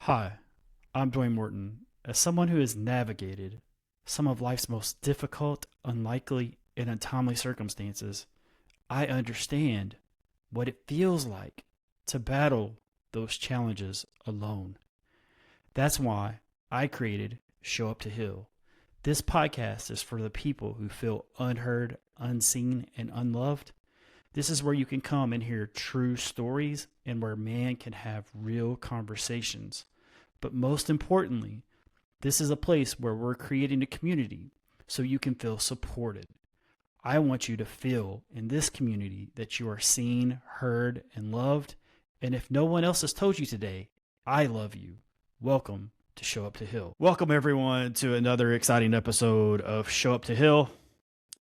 Hi, I'm Dwayne Morton. As someone who has navigated some of life's most difficult, unlikely, and untimely circumstances, I understand what it feels like to battle those challenges alone. That's why I created Show Up to Heal. This podcast is for the people who feel unheard, unseen, and unloved. This is where you can come and hear true stories and where man can have real conversations. But most importantly, this is a place where we're creating a community so you can feel supported. I want you to feel in this community that you are seen, heard, and loved. And if no one else has told you today, I love you. Welcome to Show Up to Heal. Welcome, everyone, to another exciting episode of Show Up to Heal.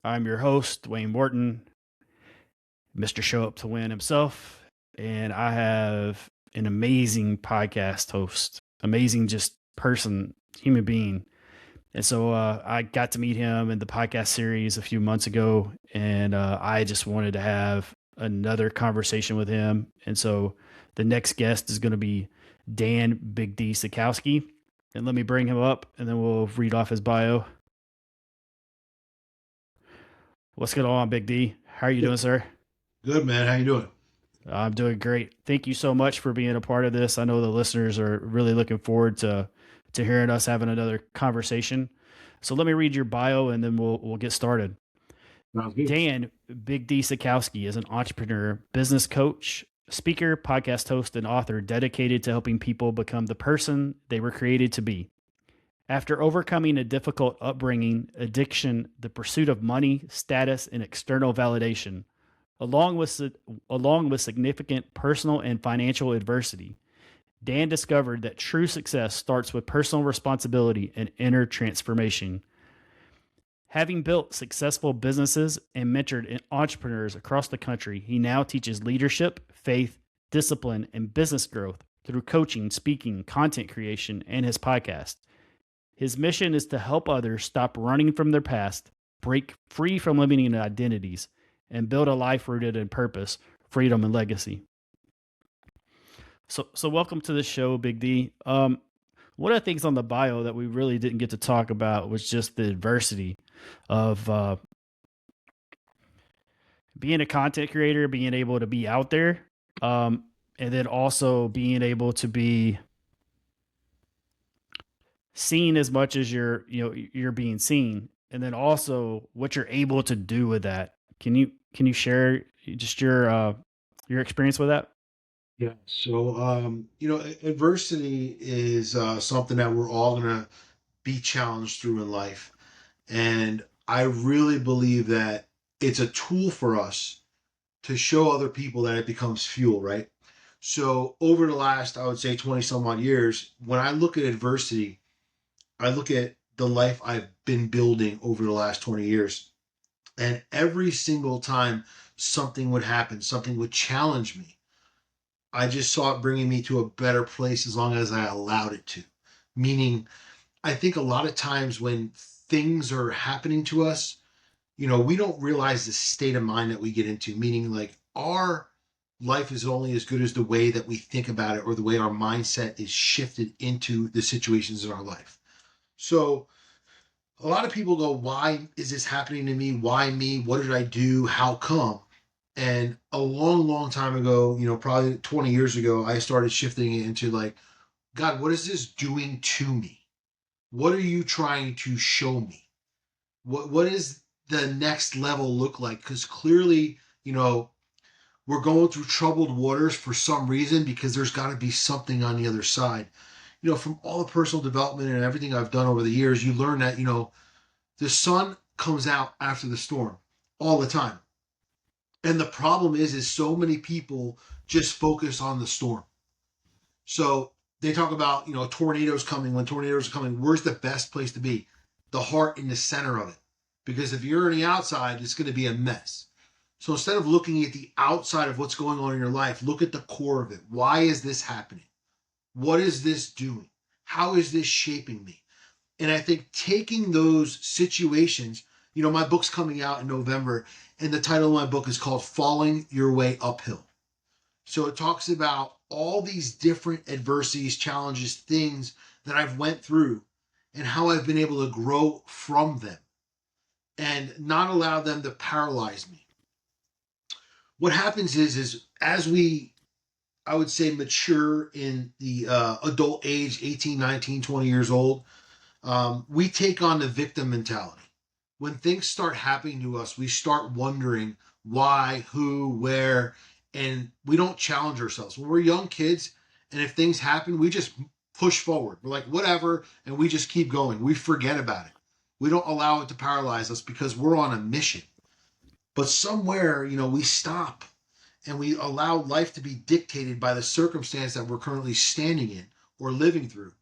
I'm your host, Dwayne Morton, Mr. Show Up to Win himself. And I have an amazing podcast host, amazing just person, human being. And so I got to meet him in the podcast series a few months ago, and I just wanted to have another conversation with him. And so the next guest is going to be Dan Big D Sachkowsky. And let me bring him up, and then we'll read off his bio. What's going on, Big D? How are you doing, sir? Good, man. How you doing? I'm doing great. Thank you so much for being a part of this. I know the listeners are really looking forward to hearing us having another conversation. So let me read your bio and then we'll get started. Sounds good. Dan Big D Sachkowsky is an entrepreneur, business coach, speaker, podcast host, and author dedicated to helping people become the person they were created to be. After overcoming a difficult upbringing, addiction, the pursuit of money, status, and external validation, along with significant personal and financial adversity, Dan discovered that true success starts with personal responsibility and inner transformation. Having built successful businesses and mentored entrepreneurs across the country, he now teaches leadership, faith, discipline, and business growth through coaching, speaking, content creation, and his podcast. His mission is to help others stop running from their past, break free from limiting identities, and build a life rooted in purpose, freedom, and legacy. So welcome to the show, Big D. One of the things on the bio that we really didn't get to talk about was just the adversity of being a content creator, being able to be out there, and then also being able to be seen as much as you're being seen, and then also what you're able to do with that. Can you share just your experience with that? Yeah. Adversity is something that we're all going to be challenged through in life. And I really believe that it's a tool for us to show other people that it becomes fuel, right? So, over the last, I would say, 20 some odd years, when I look at adversity, I look at the life I've been building over the last 20 years. And every single time something would happen, something would challenge me, I just saw it bringing me to a better place as long as I allowed it to. Meaning, I think a lot of times when things are happening to us, we don't realize the state of mind that we get into. Meaning, like, our life is only as good as the way that we think about it or the way our mindset is shifted into the situations in our life. So, a lot of people go, why is this happening to me? Why me? What did I do? How come? And a long, long time ago, probably 20 years ago, I started shifting it into like, God, what is this doing to me? What are you trying to show me? What is the next level look like? Because clearly, we're going through troubled waters for some reason because there's got to be something on the other side. From all the personal development and everything I've done over the years, you learn that, the sun comes out after the storm all the time. And the problem is so many people just focus on the storm. So they talk about, tornadoes coming. When tornadoes are coming, where's the best place to be? The heart in the center of it. Because if you're on the outside, it's going to be a mess. So instead of looking at the outside of what's going on in your life, look at the core of it. Why is this happening? What is this doing? How is this shaping me? And I think taking those situations, my book's coming out in November, and the title of my book is called Falling Your Way Uphill. So it talks about all these different adversities, challenges, things that I've went through and how I've been able to grow from them and not allow them to paralyze me. What happens is as we, I would say, mature in the adult age, 18, 19, 20 years old, we take on the victim mentality. When things start happening to us, we start wondering why, who, where, and we don't challenge ourselves. When we're young kids, and if things happen, we just push forward. We're like, whatever, and we just keep going. We forget about it. We don't allow it to paralyze us because we're on a mission. But somewhere, we stop and we allow life to be dictated by the circumstance that we're currently standing in or living through,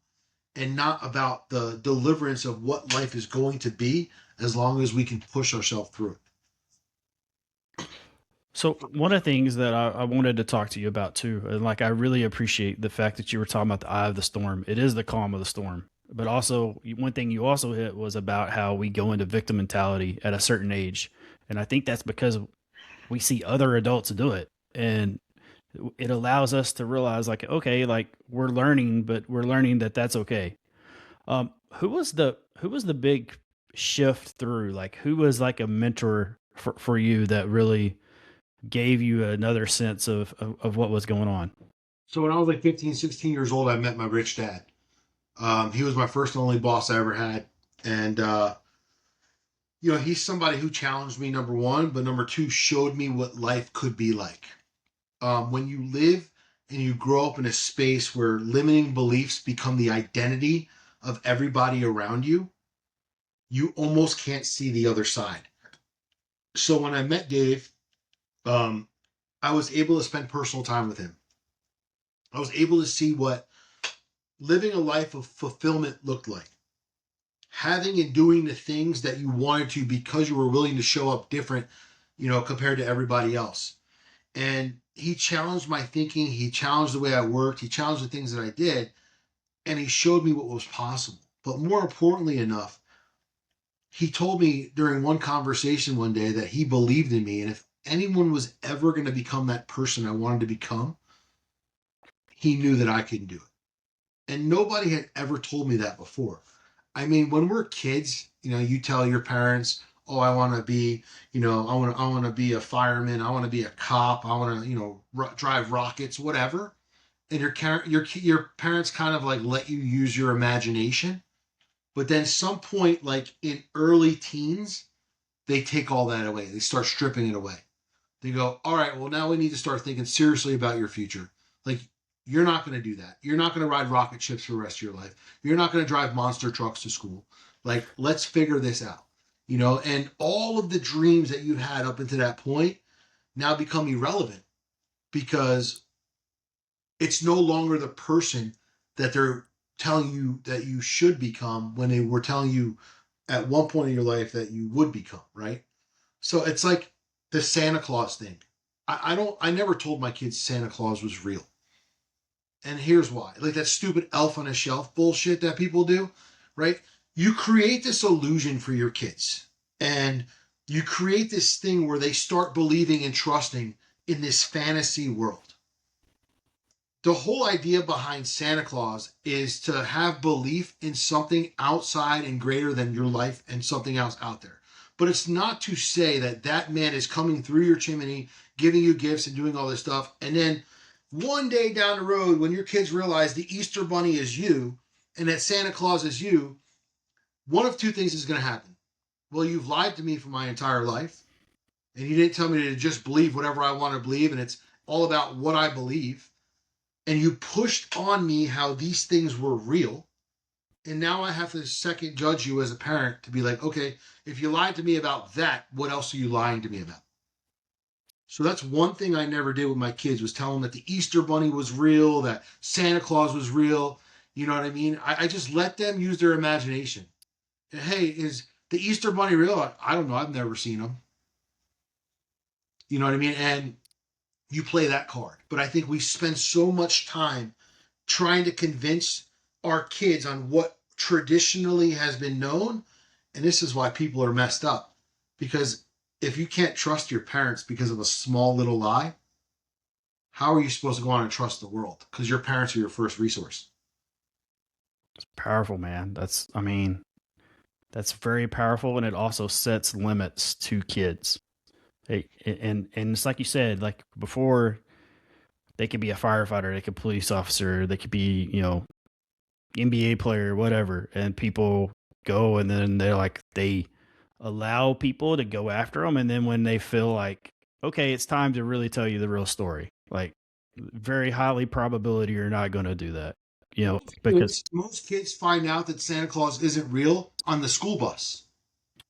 and not about the deliverance of what life is going to be as long as we can push ourselves through it. So one of the things that I wanted to talk to you about too, and like I really appreciate the fact that you were talking about the eye of the storm. It is the calm of the storm. But also, one thing you also hit was about how we go into victim mentality at a certain age. And I think that's because we see other adults do it. And it allows us to realize, like, okay, like we're learning, but we're learning that that's okay. Who was the big shift through? Like, who was like a mentor for you that really gave you another sense of what was going on? So when I was like 15, 16 years old, I met my rich dad. He was my first and only boss I ever had. And, he's somebody who challenged me, number one, but number two, showed me what life could be like. When you live and you grow up in a space where limiting beliefs become the identity of everybody around you, you almost can't see the other side. So when I met Dave, I was able to spend personal time with him. I was able to see what living a life of fulfillment looked like. Having and doing the things that you wanted to because you were willing to show up different, compared to everybody else. And he challenged my thinking. He challenged the way I worked. He challenged the things that I did. And he showed me what was possible. But more importantly enough, he told me during one conversation one day that he believed in me. And if anyone was ever going to become that person I wanted to become, he knew that I could do it. And nobody had ever told me that before. I mean, when we're kids, you tell your parents, "Oh, I want to be, I want to be a fireman. I want to be a cop. I want to, drive rockets, whatever." And your parents kind of like let you use your imagination, but then some point, like in early teens, they take all that away. They start stripping it away. They go, "All right, well, now we need to start thinking seriously about your future. Like, you're not going to do that. You're not going to ride rocket ships for the rest of your life. You're not going to drive monster trucks to school. Like, let's figure this out." And all of the dreams that you had up until that point now become irrelevant because it's no longer the person that they're telling you that you should become when they were telling you at one point in your life that you would become, right? So it's like the Santa Claus thing. I never told my kids Santa Claus was real. And here's why. Like that stupid elf on a shelf bullshit that people do, right? You create this illusion for your kids. And you create this thing where they start believing and trusting in this fantasy world. The whole idea behind Santa Claus is to have belief in something outside and greater than your life and something else out there. But it's not to say that that man is coming through your chimney, giving you gifts and doing all this stuff. And then one day down the road, when your kids realize the Easter Bunny is you and that Santa Claus is you, one of two things is going to happen. Well, you've lied to me for my entire life, and you didn't tell me to just believe whatever I want to believe, and it's all about what I believe. And you pushed on me how these things were real. And now I have to second judge you as a parent to be like, okay, if you lied to me about that, what else are you lying to me about? So that's one thing I never did with my kids was tell them that the Easter Bunny was real, that Santa Claus was real. You know what I mean? I just let them use their imagination. Hey, is the Easter Bunny real? I don't know. I've never seen him. You know what I mean? And you play that card. But I think we spend so much time trying to convince our kids on what traditionally has been known. And this is why people are messed up. Because if you can't trust your parents because of a small little lie, how are you supposed to go on and trust the world? Because your parents are your first resource. It's powerful, man. I mean, that's very powerful, and it also sets limits to kids. And it's like you said, like before, they could be a firefighter, they could be a police officer, they could be, NBA player, whatever, and people go and then they're like they allow people to go after them, and then when they feel like okay, it's time to really tell you the real story, like very highly probability you're not going to do that, because Most kids find out that Santa Claus isn't real on the school bus.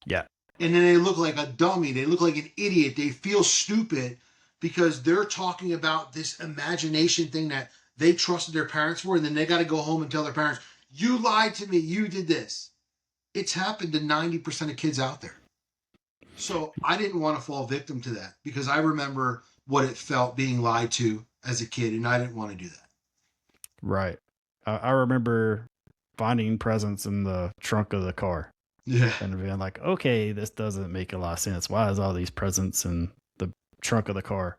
yeah, And then they look like a dummy. They look like an idiot. They feel stupid because they're talking about this imagination thing that they trusted their parents for. And then they got to go home and tell their parents, you lied to me. You did this. It's happened to 90% of kids out there. So I didn't want to fall victim to that because I remember what it felt being lied to as a kid. And I didn't want to do that. right. I remember finding presents in the trunk of the car Yeah. and being like, okay, this doesn't make a lot of sense. Why is all these presents in the trunk of the car?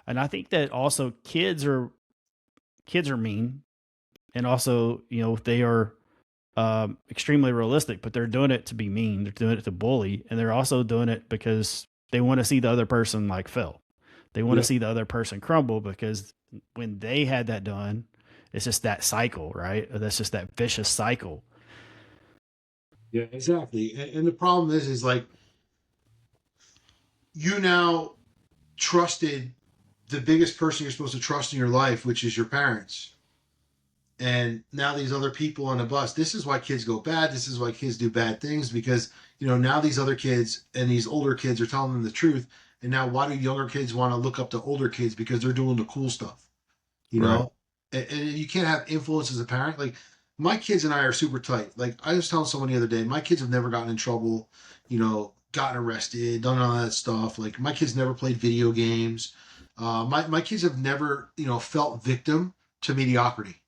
And I think that also kids are mean, and also they are extremely realistic, but they're doing it to be mean. They're doing it to bully, and they're also doing it because they want to see the other person like fail. They want to see the other person crumble because when they had that done, it's just that cycle, right? That's just that vicious cycle. Yeah, exactly. And the problem is like you now trusted the biggest person you're supposed to trust in your life, which is your parents. And now these other people on the bus, this is why kids go bad. This is why kids do bad things because, now these other kids and these older kids are telling them the truth. And now why do younger kids want to look up to older kids? Because they're doing the cool stuff, you Right. know? And you can't have influence as a parent. Like my kids and I are super tight. Like I was telling someone the other day, my kids have never gotten in trouble, gotten arrested, done all that stuff. Like my kids never played video games. My kids have never, felt victim to mediocrity.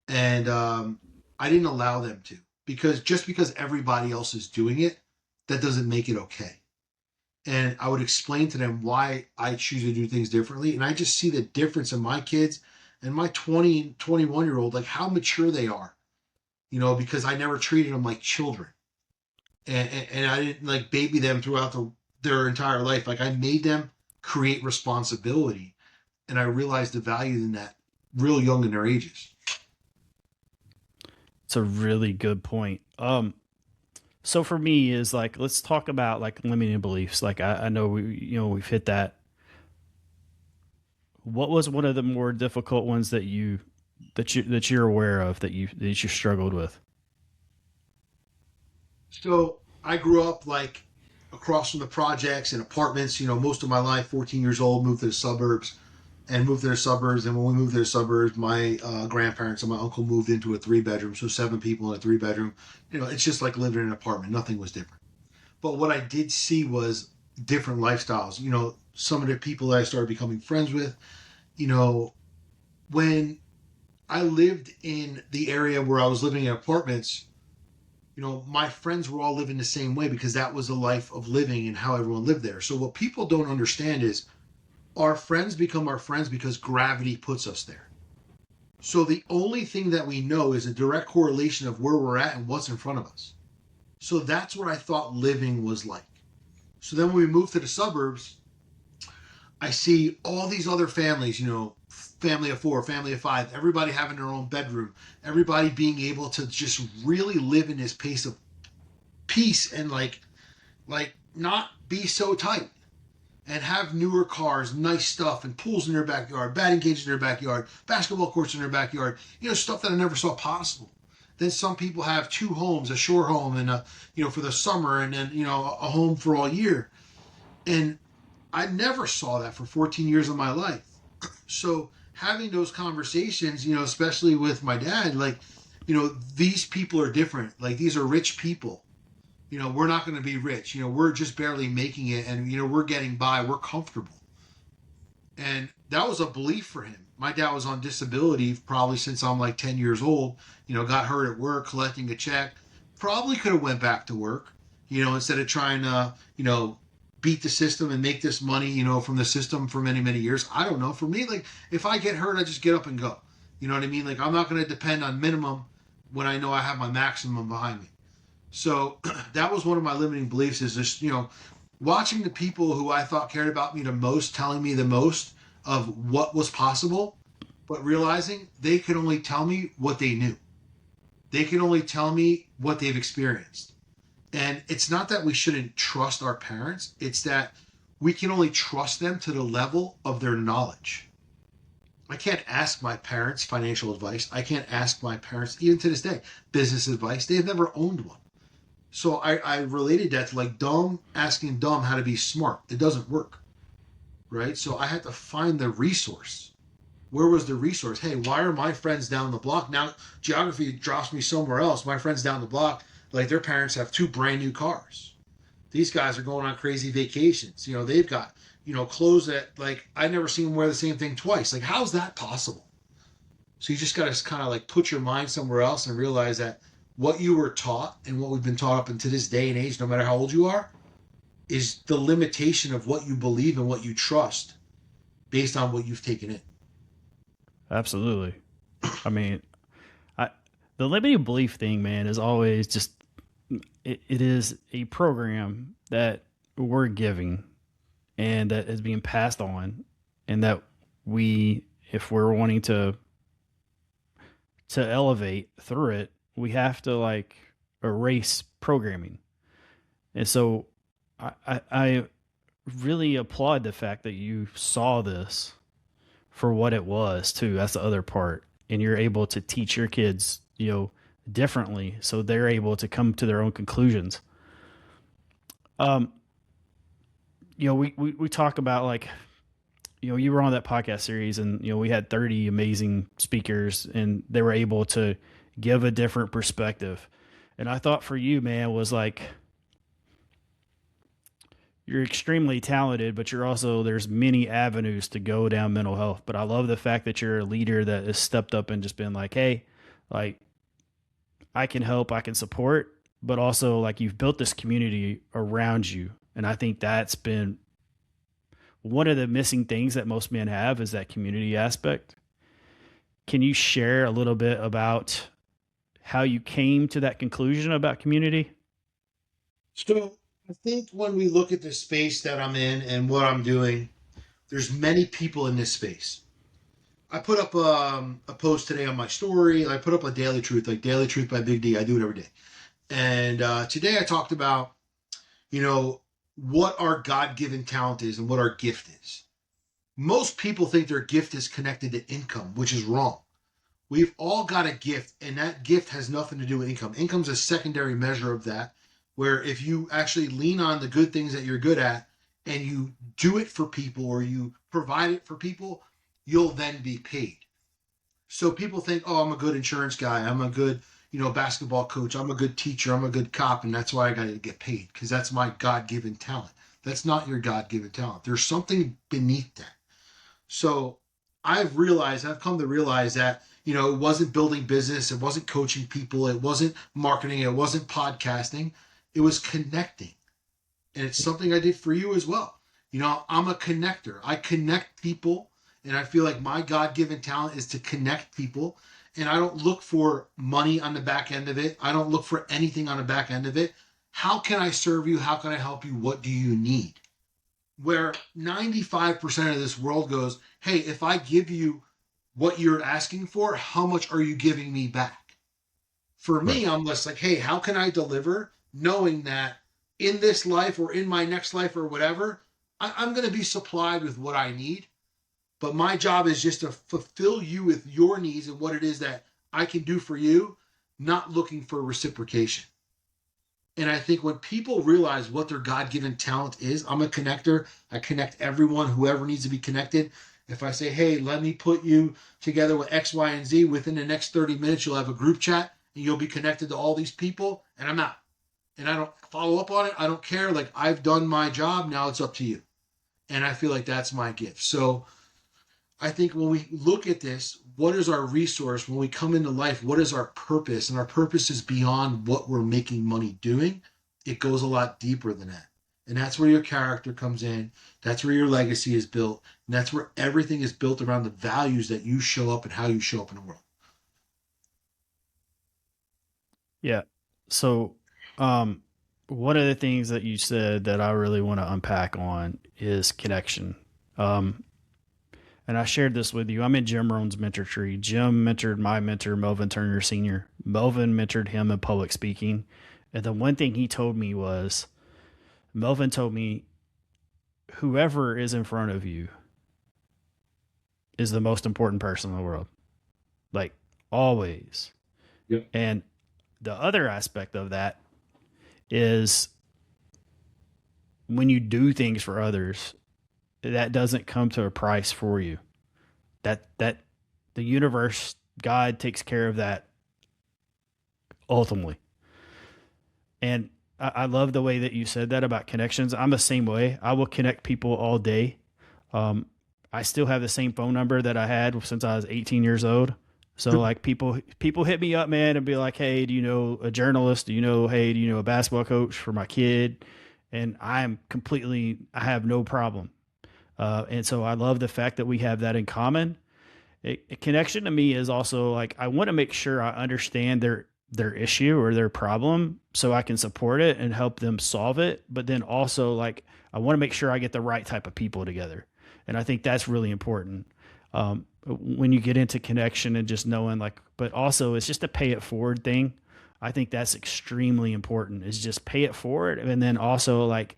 And I didn't allow them to because just because everybody else is doing it, that doesn't make it okay. And I would explain to them why I choose to do things differently. And I just see the difference in my kids and my 20 and 21-year old, like how mature they are, because I never treated them like children. And I didn't like baby them throughout their entire life. Like I made them create responsibility. And I realized the value in that real young in their ages. It's a really good point. So for me is like, let's talk about like limiting beliefs. Like I know we've hit that. What was one of the more difficult ones that you're aware of that you struggled with? So I grew up like across from the projects and apartments, most of my life, 14 years old, moved to the suburbs and moved to the suburbs. And when we moved to the suburbs, my grandparents and my uncle moved into a 3 bedroom. So 7 people in a 3 bedroom. It's just like living in an apartment. Nothing was different. But what I did see was different lifestyles. Some of the people that I started becoming friends with, you know, when I lived in the area where I was living in apartments, my friends were all living the same way because that was the life of living and how everyone lived there. So what people don't understand is our friends become our friends because gravity puts us there. So the only thing that we know is a direct correlation of where we're at and what's in front of us. So that's what I thought living was like. So then when we moved to the suburbs, I see all these other families, family of 4, family of 5, everybody having their own bedroom, everybody being able to just really live in this pace of peace and like not be so tight and have newer cars, nice stuff, and pools in their backyard, batting cages in their backyard, basketball courts in their backyard, stuff that I never saw possible. Then some people have 2 homes, a shore home and for the summer and then, a home for all year. And I never saw that for 14 years of my life. So having those conversations, especially with my dad, like, these people are different. Like these are rich people. We're not going to be rich. We're just barely making it and, we're getting by. We're comfortable. And that was a belief for him. My dad was on disability probably since I'm like 10 years old, got hurt at work, collecting a check. Probably could have went back to work, instead of trying to, beat the system and make this money, from the system for many, many years. I don't know. For me, like, if I get hurt, I just get up and go. You know what I mean? Like, I'm not going to depend on minimum when I know I have my maximum behind me. So that was one of my limiting beliefs, is just, watching the people who I thought cared about me the most, telling me the most of what was possible, but realizing they could only tell me what they knew. They can only tell me what they've experienced. And it's not that we shouldn't trust our parents. It's that we can only trust them to the level of their knowledge. I can't ask my parents financial advice. I can't ask my parents, even to this day, business advice. They've never owned one. So I related that to like asking dumb how to be smart. It doesn't work, right? So I had to find the resource. Where was the resource? Hey, why are my friends down the block? Now, geography drops me somewhere else. My friends down the block, like their parents have 2 brand new cars. These guys are going on crazy vacations. They've got, clothes that like I never seen them wear the same thing twice. Like, how's that possible? So you just got to kind of like put your mind somewhere else and realize that what you were taught and what we've been taught up into this day and age, no matter how old you are, is the limitation of what you believe and what you trust based on what you've taken in. Absolutely. I mean, the limiting belief thing, man, is always just, it is a program that we're giving and that is being passed on, and that we, if we're wanting to elevate through it, we have to like erase programming. And so I really applaud the fact that you saw this for what it was too. That's the other part. And you're able to teach your kids, differently, so they're able to come to their own conclusions. We talk about like, you were on that podcast series, and we had 30 amazing speakers, and they were able to give a different perspective. And I thought for you, man, was like, you're extremely talented, but there's many avenues to go down mental health. But I love the fact that you're a leader that has stepped up and just been like, hey, like, I can help, I can support, but also like you've built this community around you. And I think that's been one of the missing things that most men have, is that community aspect. Can you share a little bit about how you came to that conclusion about community? So I think when we look at the space that I'm in and what I'm doing, there's many people in this space. I put up a post today on my story. I put up a Daily Truth, like Daily Truth by Big D. I do it every day. And today I talked about, what our God-given talent is and what our gift is. Most people think their gift is connected to income, which is wrong. We've all got a gift, and that gift has nothing to do with income. Income's a secondary measure of that, where if you actually lean on the good things that you're good at and you do it for people, or you provide it for people, you'll then be paid. So people think, oh, I'm a good insurance guy. I'm a good, basketball coach. I'm a good teacher. I'm a good cop. And that's why I got to get paid, because that's my God-given talent. That's not your God-given talent. There's something beneath that. So I've come to realize that, it wasn't building business. It wasn't coaching people. It wasn't marketing. It wasn't podcasting. It was connecting. And it's something I did for you as well. I'm a connector. I connect people. And I feel like my God-given talent is to connect people. And I don't look for money on the back end of it. I don't look for anything on the back end of it. How can I serve you? How can I help you? What do you need? Where 95% of this world goes, hey, if I give you what you're asking for, how much are you giving me back? For me, I'm less like, hey, how can I deliver, knowing that in this life or in my next life or whatever, I'm going to be supplied with what I need. But my job is just to fulfill you with your needs and what it is that I can do for you, not looking for reciprocation. And I think when people realize what their God-given talent is, I'm a connector. I connect everyone, whoever needs to be connected. If I say, hey, let me put you together with X, Y, and Z, within the next 30 minutes, you'll have a group chat and you'll be connected to all these people, and I'm out. And I don't follow up on it. I don't care. Like, I've done my job. Now it's up to you. And I feel like that's my gift. So I think when we look at this, what is our resource? When we come into life, what is our purpose? And our purpose is beyond what we're making money doing. It goes a lot deeper than that. And that's where your character comes in. That's where your legacy is built. And that's where everything is built around the values that you show up and how you show up in the world. Yeah. So, um, one of the things that you said that I really want to unpack on is connection. Um, and I shared this with you. I'm in Jim Rohn's mentor tree. Jim mentored my mentor, Melvin Turner Sr. Melvin mentored him in public speaking. And the one thing he told me was, Melvin told me, whoever is in front of you is the most important person in the world. Like, always. Yep. And the other aspect of that is when you do things for others, that doesn't come to a price for you. That the universe, God takes care of that ultimately. And I love the way that you said that about connections. I'm the same way. I will connect people all day. I still have the same phone number that I had since I was 18 years old. So like people hit me up, man, and be like, "Hey, do you know a journalist? Do you know, hey, do you know a basketball coach for my kid?" And I have no problem. And so I love the fact that we have that in common. A connection to me is also like, I want to make sure I understand their issue or their problem so I can support it and help them solve it. But then also like, I want to make sure I get the right type of people together. And I think that's really important. When you get into connection and just knowing like, but also it's just a pay it forward thing. I think that's extremely important, is just pay it forward. And then also like,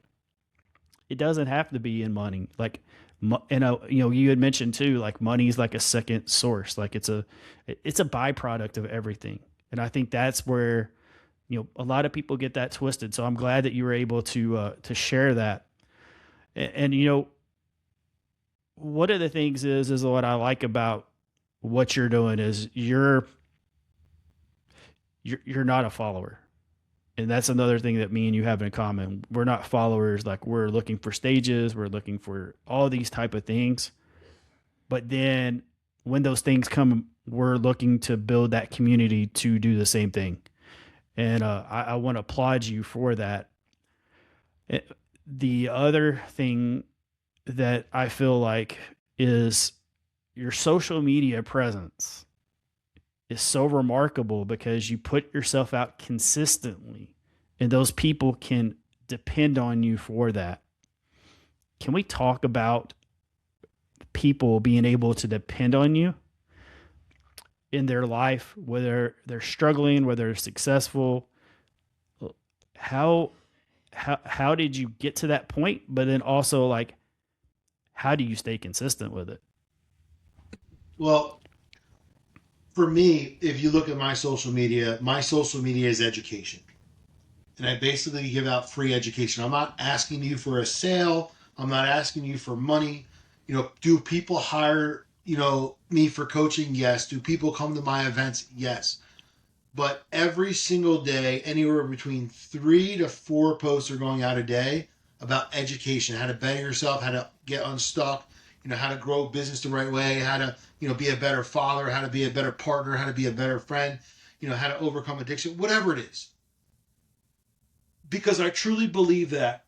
it doesn't have to be in money. Like, you had mentioned too, like money's like a second source. Like it's a byproduct of everything. And I think that's where, a lot of people get that twisted. So I'm glad that you were able to share that. And one of the things is what I like about what you're doing is you're not a follower. And that's another thing that me and you have in common. We're not followers. Like, we're looking for stages. We're looking for all these type of things. But then when those things come, we're looking to build that community to do the same thing. And I want to applaud you for that. The other thing that I feel like is your social media presence is so remarkable because you put yourself out consistently and those people can depend on you for that. Can we talk about people being able to depend on you in their life, whether they're struggling, whether they're successful? How did you get to that point? But then also like, how do you stay consistent with it? Well, for me, if you look at my social media is education. And I basically give out free education. I'm not asking you for a sale. I'm not asking you for money. Do people hire, me for coaching? Yes. Do people come to my events? Yes. But every single day, anywhere between 3 to 4 posts are going out a day about education, how to better yourself, how to get unstuck, how to grow business the right way, how to, be a better father, how to be a better partner, how to be a better friend, how to overcome addiction, whatever it is. Because I truly believe that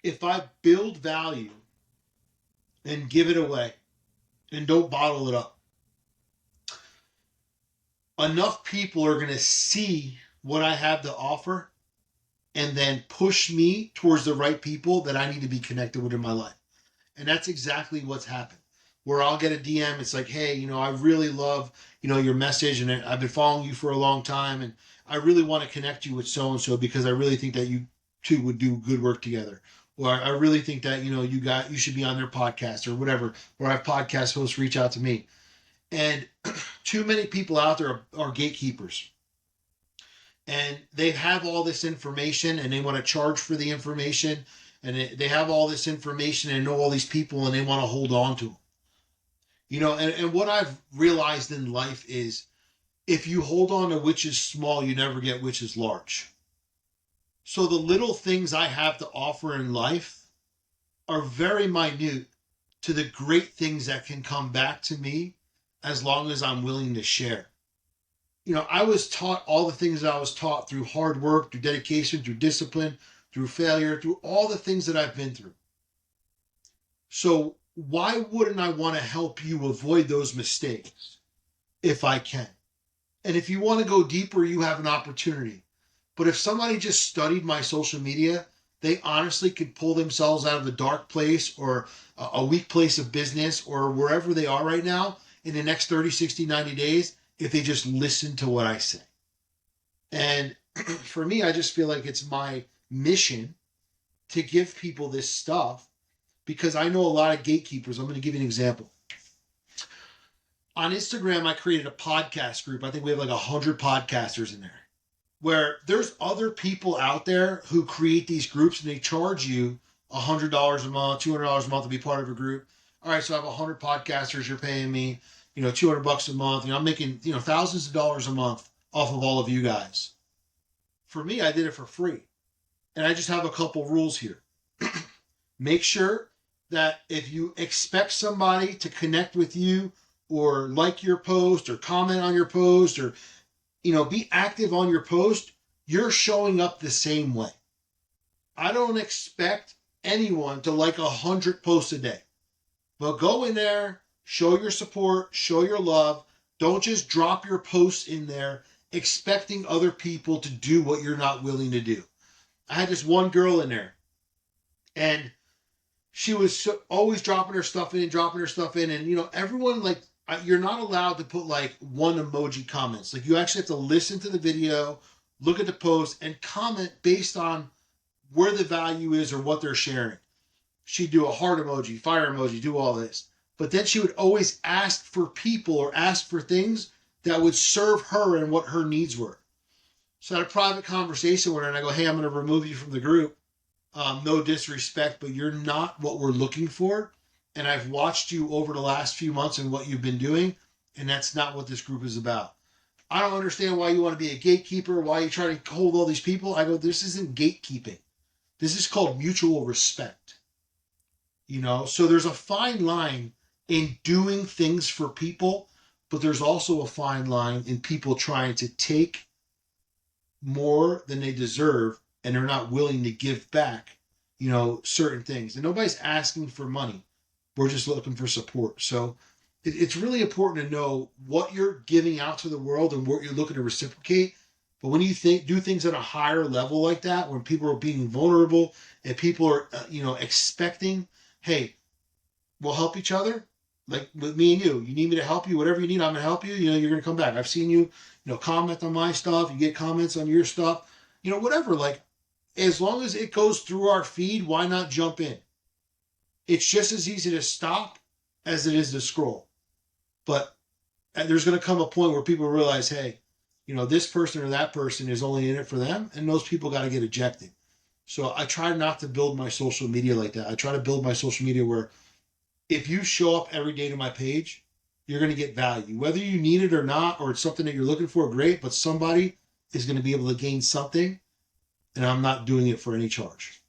if I build value and give it away and don't bottle it up, enough people are going to see what I have to offer and then push me towards the right people that I need to be connected with in my life. And that's exactly what's happened. Where I'll get a DM, it's like, hey, I really love, your message, and I've been following you for a long time, and I really want to connect you with so and so because I really think that you two would do good work together. Or I really think that you should be on their podcast or whatever. Or I have podcast hosts reach out to me, and too many people out there are gatekeepers, and they have all this information and they want to charge for the information, and they have all this information and know all these people and they want to hold on to them. And what I've realized in life is if you hold on to which is small, you never get which is large. So the little things I have to offer in life are very minute to the great things that can come back to me as long as I'm willing to share. I was taught all the things that I was taught through hard work, through dedication, through discipline, through failure, through all the things that I've been through. So why wouldn't I want to help you avoid those mistakes if I can? And if you want to go deeper, you have an opportunity. But if somebody just studied my social media, they honestly could pull themselves out of a dark place or a weak place of business or wherever they are right now in the next 30, 60, 90 days if they just listen to what I say. And for me, I just feel like it's my mission to give people this stuff because I know a lot of gatekeepers. I'm going to give you an example. On Instagram, I created a podcast group. I think we have like 100 podcasters in there, where there's other people out there who create these groups and they charge you $100 a month, $200 a month to be part of a group. All right, so I have 100 podcasters. You're paying me, $200 a month. I'm making, thousands of dollars a month off of all of you guys. For me, I did it for free. And I just have a couple rules here. Make sure that if you expect somebody to connect with you or like your post or comment on your post or, be active on your post, you're showing up the same way. I don't expect anyone to like 100 posts a day. But go in there, show your support, show your love. Don't just drop your posts in there expecting other people to do what you're not willing to do. I had this one girl in there, and she was always dropping her stuff in, and everyone, like, you're not allowed to put like one emoji comments. Like, you actually have to listen to the video, look at the post, and comment based on where the value is or what they're sharing. She'd do a heart emoji, fire emoji, do all this. But then she would always ask for people or ask for things that would serve her and what her needs were. So I had a private conversation with her, and I go, hey, I'm going to remove you from the group. No disrespect, but you're not what we're looking for. And I've watched you over the last few months and what you've been doing, and that's not what this group is about. I don't understand why you want to be a gatekeeper, why you try to hold all these people. I go, this isn't gatekeeping. This is called mutual respect. So there's a fine line in doing things for people, but there's also a fine line in people trying to take more than they deserve, and they're not willing to give back, certain things. And nobody's asking for money. We're just looking for support. So it's really important to know what you're giving out to the world and what you're looking to reciprocate. But when you do things at a higher level like that, when people are being vulnerable and people are, expecting, hey, we'll help each other. Like with me and you need me to help you, whatever you need, I'm going to help you. You're going to come back. I've seen you, comment on my stuff. You get comments on your stuff, whatever. Like, as long as it goes through our feed, why not jump in? It's just as easy to stop as it is to scroll. But there's going to come a point where people realize, hey, this person or that person is only in it for them, and those people got to get ejected. So I try not to build my social media like that. I try to build my social media where if you show up every day to my page, you're going to get value. Whether you need it or not, or it's something that you're looking for, great, but somebody is going to be able to gain something, and I'm not doing it for any charge.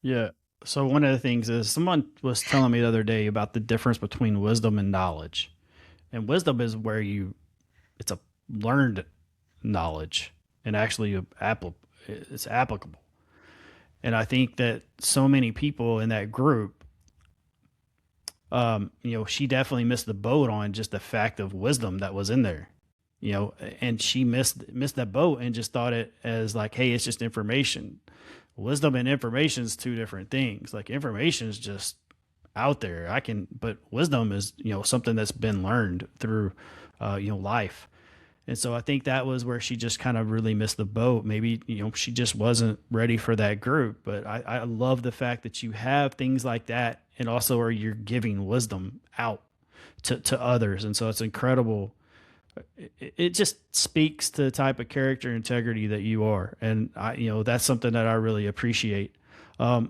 Yeah. So one of the things is someone was telling me the other day about the difference between wisdom and knowledge. And wisdom is where it's a learned knowledge and actually it's applicable. And I think that so many people in that group, she definitely missed the boat on just the fact of wisdom that was in there, and she missed that boat and just thought it as like, hey, it's just information. Wisdom and information is two different things. Like, information is just out there. But wisdom is, something that's been learned through, life. And so I think that was where she just kind of really missed the boat. Maybe, she just wasn't ready for that group. But I love the fact that you have things like that, and also where you're giving wisdom out to others. And so it's incredible. It just speaks to the type of character and integrity that you are. And that's something that I really appreciate. The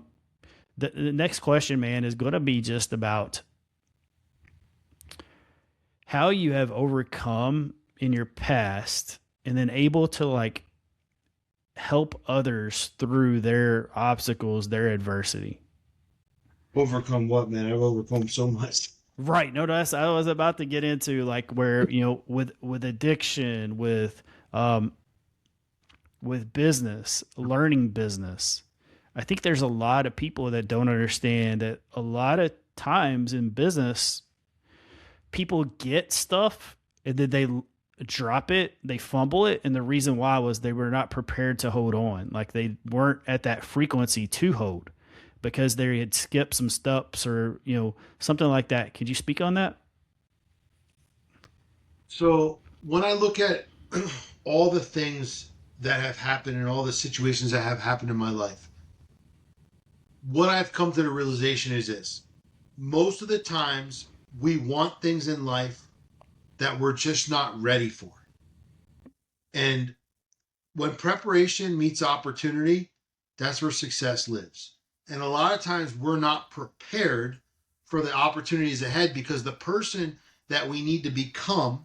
next question, man, is going to be just about how you have overcome in your past and then able to like help others through their obstacles, their adversity. Overcome what, man? I've overcome so much. Right. No, that's, I was about to get into like where, with addiction, with business, learning business, I think there's a lot of people that don't understand that a lot of times in business, people get stuff and then they drop it, they fumble it, and the reason why was they were not prepared to hold on. Like they weren't at that frequency to hold because they had skipped some steps or something like that. Could you speak on that? So when I look at all the things that have happened and all the situations that have happened in my life, what I've come to the realization is this: most of the times we want things in life that we're just not ready for. And when preparation meets opportunity, that's where success lives. And a lot of times we're not prepared for the opportunities ahead because the person that we need to become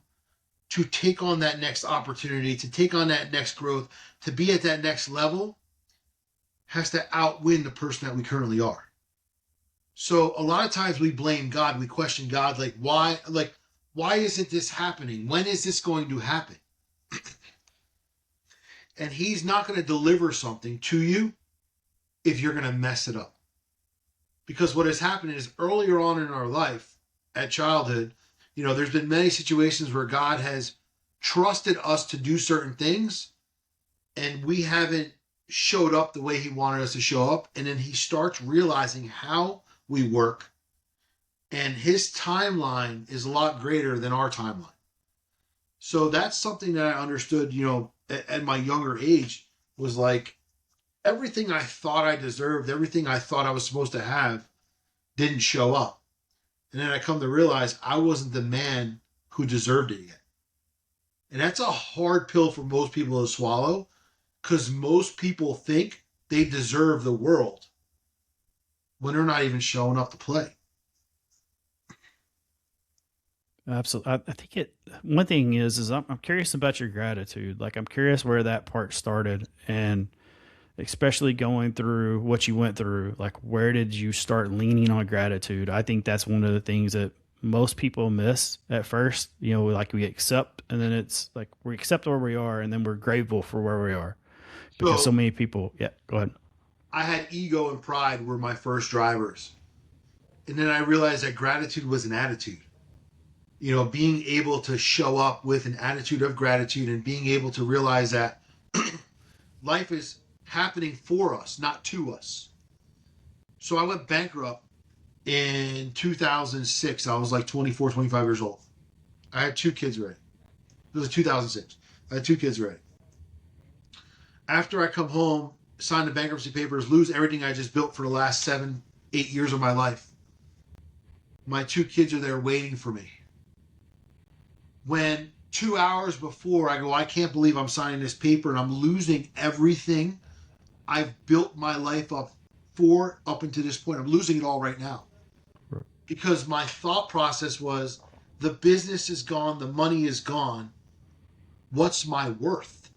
to take on that next opportunity, to take on that next growth, to be at that next level has to outwin the person that we currently are. So a lot of times we blame God, we question God, why isn't this happening? When is this going to happen? And he's not going to deliver something to you if you're going to mess it up. Because what has happened is earlier on in our life, at childhood, there's been many situations where God has trusted us to do certain things and we haven't showed up the way he wanted us to show up. And then he starts realizing how we work. And his timeline is a lot greater than our timeline. So that's something that I understood, at my younger age, was like everything I thought I deserved, everything I thought I was supposed to have didn't show up. And then I come to realize I wasn't the man who deserved it yet. And that's a hard pill for most people to swallow because most people think they deserve the world when they're not even showing up to play. Absolutely. I think one thing is I'm curious about your gratitude. Like I'm curious where that part started and especially going through what you went through. Like where did you start leaning on gratitude? I think that's one of the things that most people miss at first. Like we accept and then it's like we accept where we are and then we're grateful for where we are because so So many people, yeah, go ahead. I had ego and pride were my first drivers. And then I realized that gratitude was an attitude. Being able to show up with an attitude of gratitude and being able to realize that life is happening for us, not to us. So I went bankrupt in 2006. I was like 24, 25 years old. I had two kids already. It was 2006. I had two kids already. After I come home, sign the bankruptcy papers, lose everything I just built for the last 7, 8 years of my life. My two kids are there waiting for me. When 2 hours before I go, I can't believe I'm signing this paper and I'm losing everything I've built my life up until this point. I'm losing it all right now. Right. Because my thought process was the business is gone, the money is gone. What's my worth?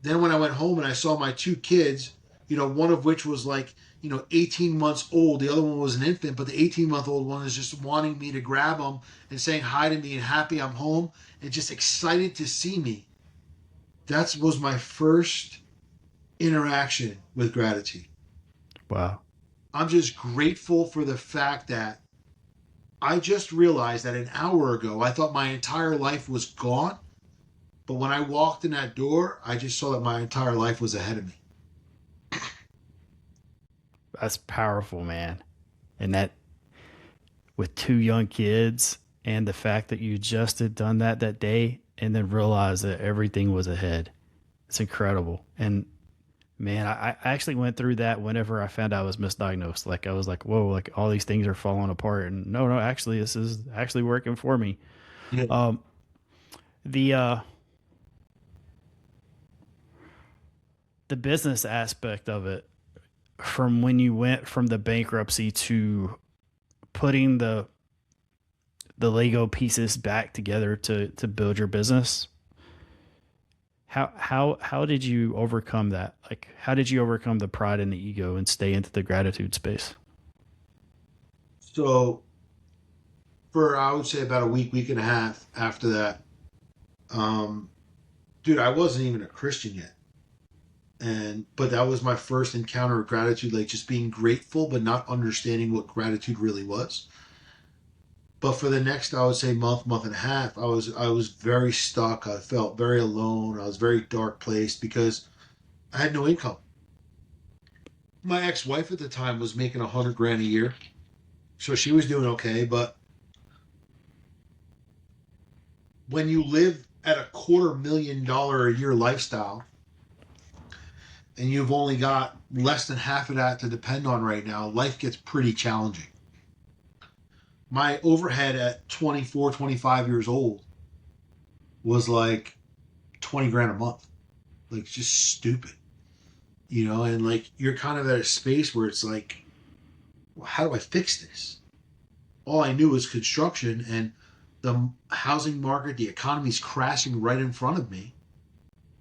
Then when I went home and I saw my two kids, one of which was like, 18 months old. The other one was an infant, but the 18-month-old one is just wanting me to grab him and saying hi to me and happy I'm home and just excited to see me. That was my first interaction with gratitude. Wow. I'm just grateful for the fact that I just realized that an hour ago I thought my entire life was gone. But when I walked in that door, I just saw that my entire life was ahead of me. That's powerful, man. And that with two young kids and the fact that you just had done that day and then realized that everything was ahead. It's incredible. And man, I actually went through that whenever I found out I was misdiagnosed. Like I was like, whoa, like all these things are falling apart. And no, actually this is actually working for me. Yeah. Um the the business aspect of it from when you went from the bankruptcy to putting the Lego pieces back together to build your business. How did you overcome that? Like how did you overcome the pride and the ego and stay into the gratitude space? So for I would say about a week and a half after that, um, dude, I wasn't even a Christian yet. But that was my first encounter of gratitude, like just being grateful but not understanding what gratitude really was. But for the next, I would say, month and a half, I was very stuck. I felt very alone. I was very dark placed because I had no income. My ex-wife at the time was making 100 grand a year, so she was doing okay. But when you live at a $250,000 a year lifestyle and you've only got less than half of that to depend on right now, life gets pretty challenging. My overhead at 24, 25 years old was like 20 grand a month. Like, just stupid, and like you're kind of at a space where it's like, well, how do I fix this? All I knew was construction, and the housing market, the economy's crashing right in front of me.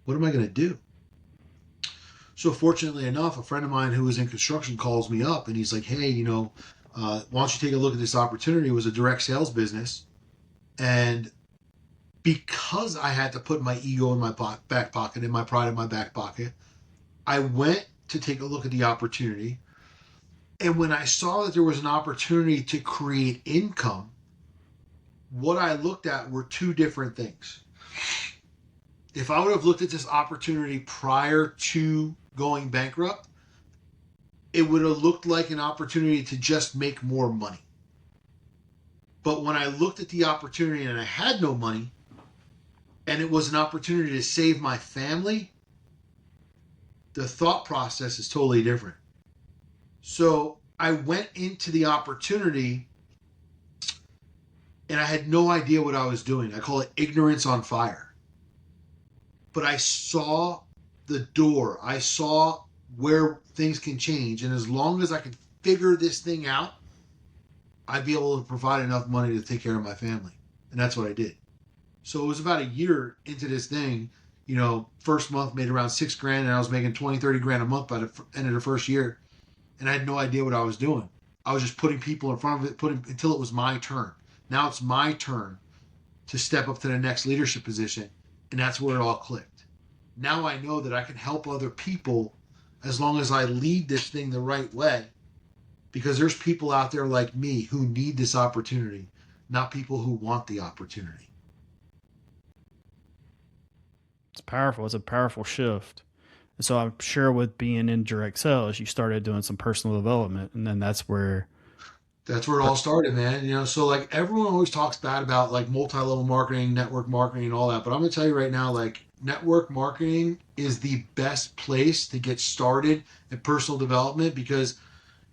What am I going to do? So fortunately enough, a friend of mine who was in construction calls me up and he's like, hey, why don't you take a look at this opportunity? It was a direct sales business. And because I had to put my ego in my back pocket and my pride in my back pocket, I went to take a look at the opportunity. And when I saw that there was an opportunity to create income, what I looked at were two different things. If I would have looked at this opportunity prior to going bankrupt, it would have looked like an opportunity to just make more money. But when I looked at the opportunity and I had no money, and it was an opportunity to save my family, the thought process is totally different. So I went into the opportunity and I had no idea what I was doing. I call it ignorance on fire. But I saw the door. I saw where things can change. And as long as I could figure this thing out, I'd be able to provide enough money to take care of my family. And that's what I did. So it was about a year into this thing. First month made around 6 grand, and I was making 20, 30 grand a month by the end of the first year. And I had no idea what I was doing. I was just putting people in front of it, until it was my turn. Now it's my turn to step up to the next leadership position. And that's where it all clicked. Now I know that I can help other people as long as I lead this thing the right way, because there's people out there like me who need this opportunity, not people who want the opportunity. It's powerful. It's a powerful shift. And so I'm sure with being in direct sales, you started doing some personal development, and then That's where it all started, man. So like everyone always talks bad about like multi-level marketing, network marketing, and all that. But I'm gonna tell you right now, like network marketing is the best place to get started in personal development, because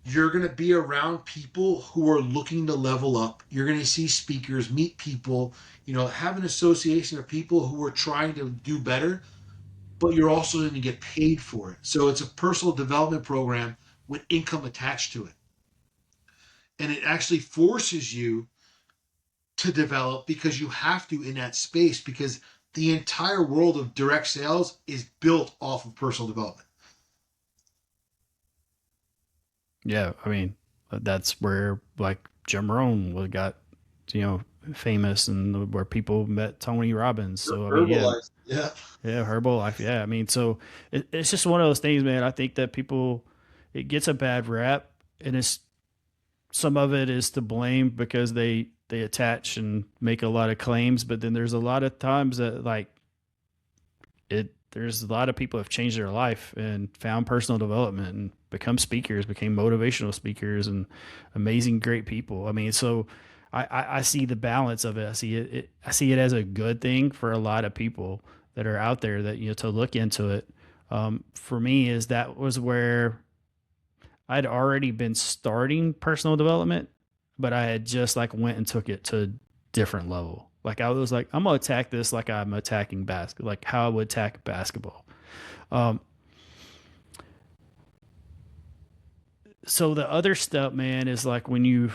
you're gonna be around people who are looking to level up. You're gonna see speakers, meet people, have an association of people who are trying to do better, but you're also going to get paid for it. So it's a personal development program with income attached to it. And it actually forces you to develop because you have to in that space, because the entire world of direct sales is built off of personal development. yeah, I mean, that's where like Jim Rohn got, you know, famous, and where people met Tony Robbins. So I mean, yeah, Herbalife. Yeah. yeah, Herbalife. Yeah, I mean, so it's just one of those things, man. I think that people, it gets a bad rap, and it's some of it is to blame because they attach and make a lot of claims, but then there's a lot of times that like it. There's a lot of people have changed their life and found personal development and become speakers, became motivational speakers, and amazing, great people. I mean, so I see the balance of it. I see it as a good thing for a lot of people that are out there that, to look into it. For me, is that was where I'd already been starting personal development, but I had just like went and took it to a different level. Like I was like, I'm gonna attack this like I'm attacking basketball, like how I would attack basketball. Um, so the other step, man, is like when you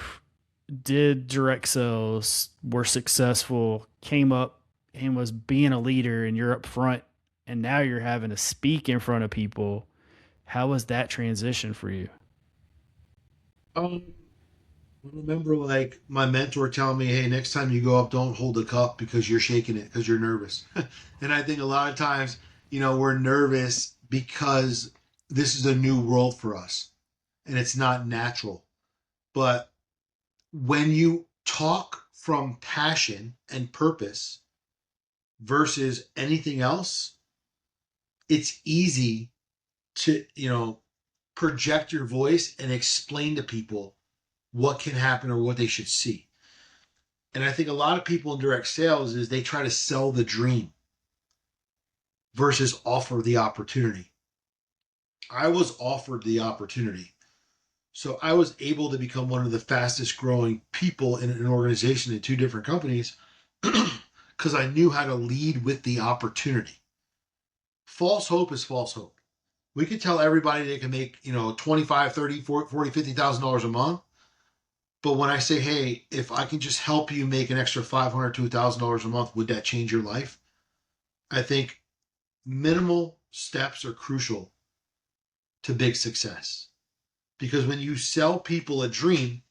did direct sales, were successful, came up and was being a leader, and you're up front, and now you're having to speak in front of people. How was that transition for you? Um, I remember like my mentor telling me, hey, next time you go up, don't hold the cup because you're shaking it because you're nervous. And I think a lot of times, we're nervous because this is a new world for us and it's not natural. But when you talk from passion and purpose versus anything else, it's easy to, project your voice and explain to people what can happen or what they should see. And I think a lot of people in direct sales is they try to sell the dream versus offer the opportunity. I was offered the opportunity. So I was able to become one of the fastest growing people in an organization in two different companies because I knew how to lead with the opportunity. False hope is false hope. We could tell everybody they can make, 25, 30, 40, $50,000 a month. But when I say, hey, if I can just help you make an extra $500 to $1,000 a month, would that change your life? I think minimal steps are crucial to big success. Because when you sell people a dream,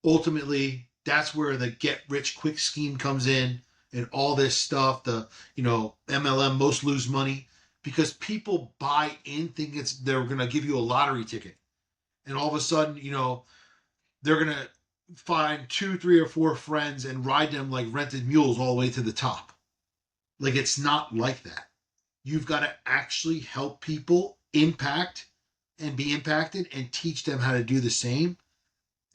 ultimately that's where the get rich quick scheme comes in and all this stuff, the, MLM, most lose money, because people buy in, think they're going to give you a lottery ticket. And all of a sudden, they're going to find 2, 3, or 4 friends and ride them like rented mules all the way to the top. Like, it's not like that. You've got to actually help people impact and be impacted and teach them how to do the same.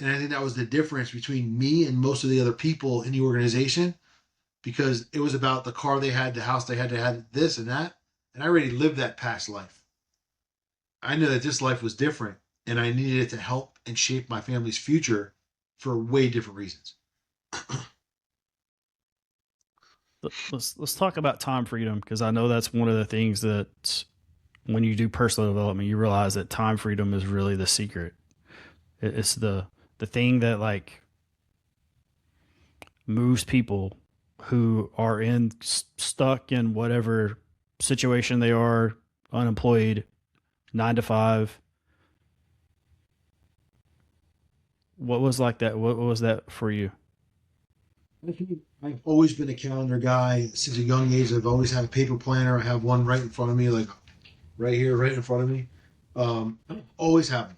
And I think that was the difference between me and most of the other people in the organization, because it was about the car they had, the house they had this and that. And I already lived that past life. I knew that this life was different and I needed it to help and shape my family's future for way different reasons. Let's talk about time freedom, because I know that's one of the things that when you do personal development, you realize that time freedom is really the secret. It's the thing that like moves people who are stuck in whatever situation they are, unemployed, 9 to 5. What was like that? What was that for you? I've always been a calendar guy since a young age. I've always had a paper planner. I have one right in front of me, like right here, right in front of me. Always have them.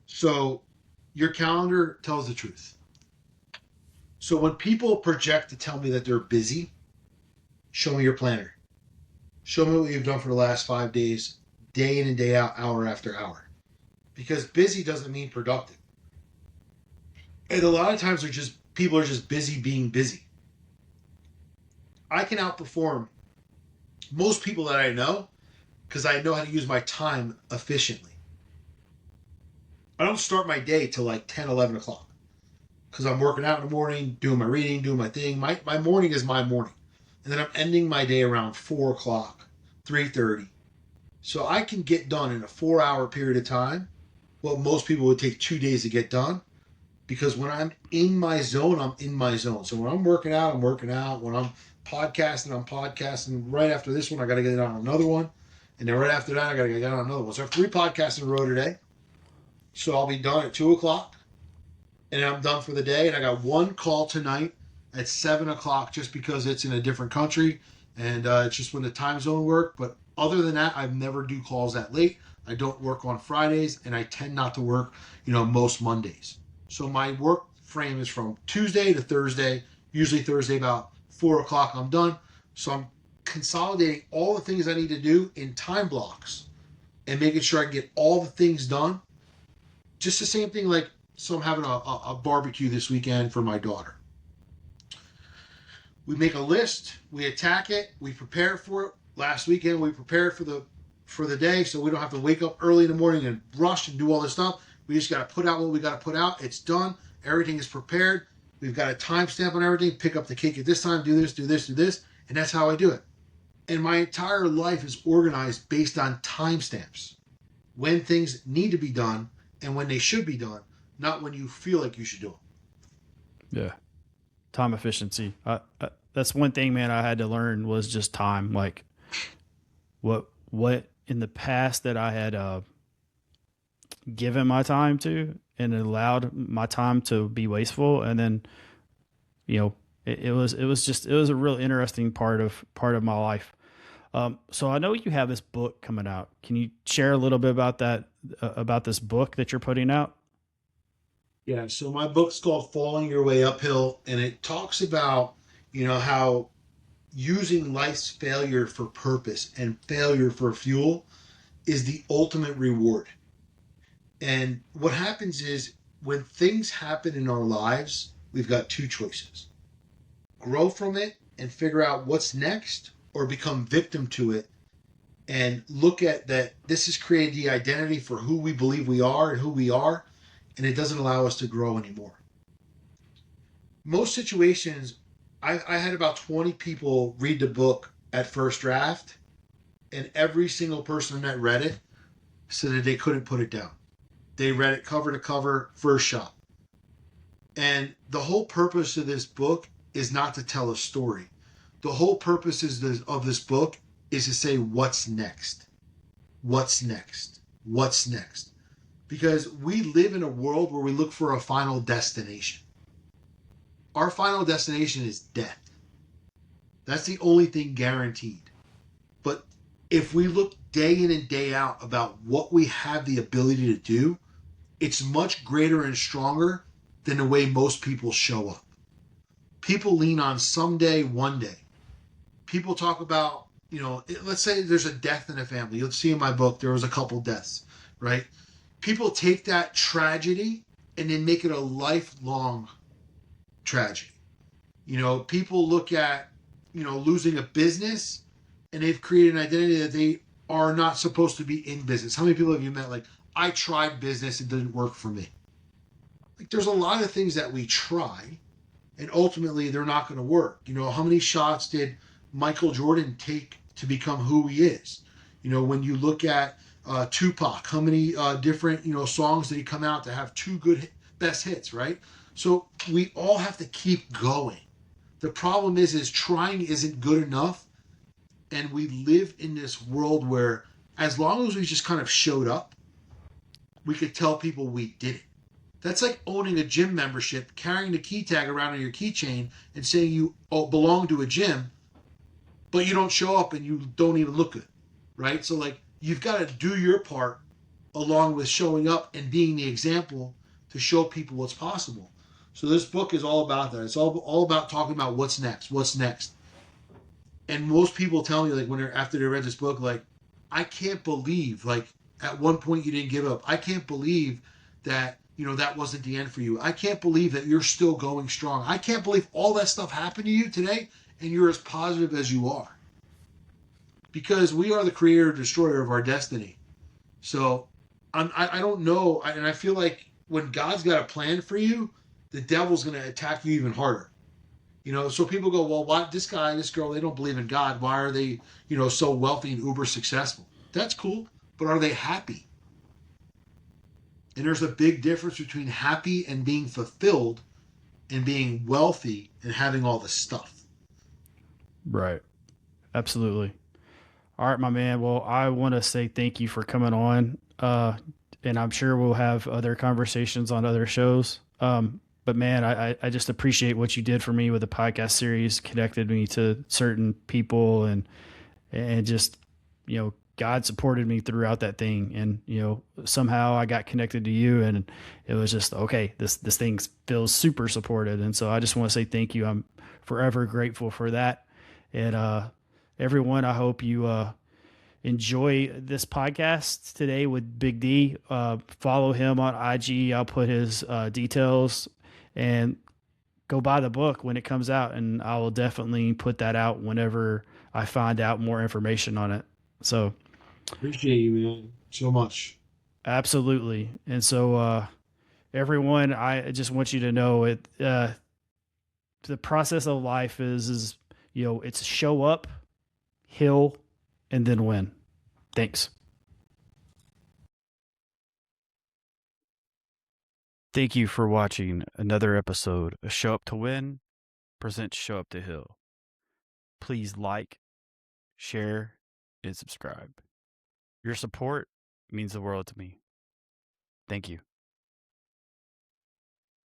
So your calendar tells the truth. So when people project to tell me that they're busy, show me your planner. Show me what you've done for the last 5 days, day in and day out, hour after hour. Because busy doesn't mean productive. And a lot of times people are just busy being busy. I can outperform most people that I know because I know how to use my time efficiently. I don't start my day till like 10, 11 o'clock because I'm working out in the morning, doing my reading, doing my thing. My morning is my morning. And then I'm ending my day around 4 o'clock, 3:30. So I can get done in a 4-hour period of time what most people would take 2 days to get done. Because when I'm in my zone, I'm in my zone. So when I'm working out, I'm working out. When I'm podcasting, I'm podcasting. Right after this one, I got to get on another one. And then right after that, I got to get on another one. So I have 3 podcasts in a row today. So I'll be done at 2 o'clock. And I'm done for the day. And I got one call tonight at 7 o'clock just because it's in a different country. And it's just when the time zone work. But other than that, I never do calls that late. I don't work on Fridays. And I tend not to work, most Mondays. So my work frame is from Tuesday to Thursday, usually Thursday about 4 o'clock I'm done. So I'm consolidating all the things I need to do in time blocks and making sure I can get all the things done. Just the same thing so I'm having a barbecue this weekend for my daughter. We make a list, we attack it, we prepare for it. Last weekend we prepared for the day so we don't have to wake up early in the morning and rush and do all this stuff. We just got to put out what we got to put out. It's done. Everything is prepared. We've got a timestamp on everything. Pick up the cake at this time. Do this, do this, do this. And that's how I do it. And my entire life is organized based on timestamps. When things need to be done and when they should be done, not when you feel like you should do them. Yeah. Time efficiency. That's one thing, man, I had to learn was just time. Like what in the past that I had given my time to and allowed my time to be wasteful. And then, it was a real interesting part of my life. So I know you have this book coming out. Can you share a little bit about that, about this book that you're putting out? Yeah, so my book's called Falling Your Way Uphill, and it talks about, how using life's failure for purpose and failure for fuel is the ultimate reward. And what happens is when things happen in our lives, we've got two choices: grow from it and figure out what's next, or become victim to it and look at that this has created the identity for who we believe we are and who we are, and it doesn't allow us to grow anymore. Most situations, I had about 20 people read the book at first draft, and every single person that read it said that they couldn't put it down. They read it cover to cover, first shot. And the whole purpose of this book is not to tell a story. The whole purpose of this book is to say, what's next? What's next? What's next? Because we live in a world where we look for a final destination. Our final destination is death. That's the only thing guaranteed. But if we look day in and day out about what we have the ability to do, it's much greater and stronger than the way most people show up. People lean on someday, one day. People talk about, let's say there's a death in a family. You'll see in my book, there was a couple deaths, right? People take that tragedy and then make it a lifelong tragedy. People look at, losing a business, and they've created an identity that they are not supposed to be in business. How many people have you met? Like, I tried business, it didn't work for me. Like, there's a lot of things that we try, and ultimately they're not going to work. How many shots did Michael Jordan take to become who he is? When you look at Tupac, how many different songs did he come out to have two good best hits, right? So we all have to keep going. The problem is trying isn't good enough, and we live in this world where as long as we just kind of showed up, we could tell people we did it. That's like owning a gym membership, carrying the key tag around on your keychain and saying you belong to a gym, but you don't show up and you don't even look good, right? So like you've got to do your part along with showing up and being the example to show people what's possible. So this book is all about that. It's all about talking about what's next. And most people tell me, like, after they read this book, like, I can't believe, like, at one point you didn't give up. I can't believe that that wasn't the end for you. I can't believe that you're still going strong. I can't believe all that stuff happened to you today and you're as positive as you are. Because we are the creator destroyer of our destiny. So I don't know, and I feel like when God's got a plan for you, the devil's going to attack you even harder. So people go, well, why this guy, this girl, they don't believe in God. Why are they, so wealthy and uber successful? That's cool, but are they happy? And there's a big difference between happy and being fulfilled and being wealthy and having all the stuff. Right. Absolutely. All right, my man. Well, I want to say thank you for coming on. And I'm sure we'll have other conversations on other shows. But man, I just appreciate what you did for me with the podcast series, connected me to certain people, and just, God supported me throughout that thing. And, somehow I got connected to you, and it was just, okay, this thing feels super supported. And so I just want to say thank you. I'm forever grateful for that. And, everyone, I hope you, enjoy this podcast today with Big D. Follow him on IG. I'll put his details, and go buy the book when it comes out. And I will definitely put that out whenever I find out more information on it. So Appreciate you, man, so much. absolutely. And so, everyone, I just want you to know it. The process of life is, it's show up, heal, and then win. Thanks. Thank you for watching another episode of Show Up to Win presents Show Up to Heal. Please like, share, and subscribe. Your support means the world to me. Thank you.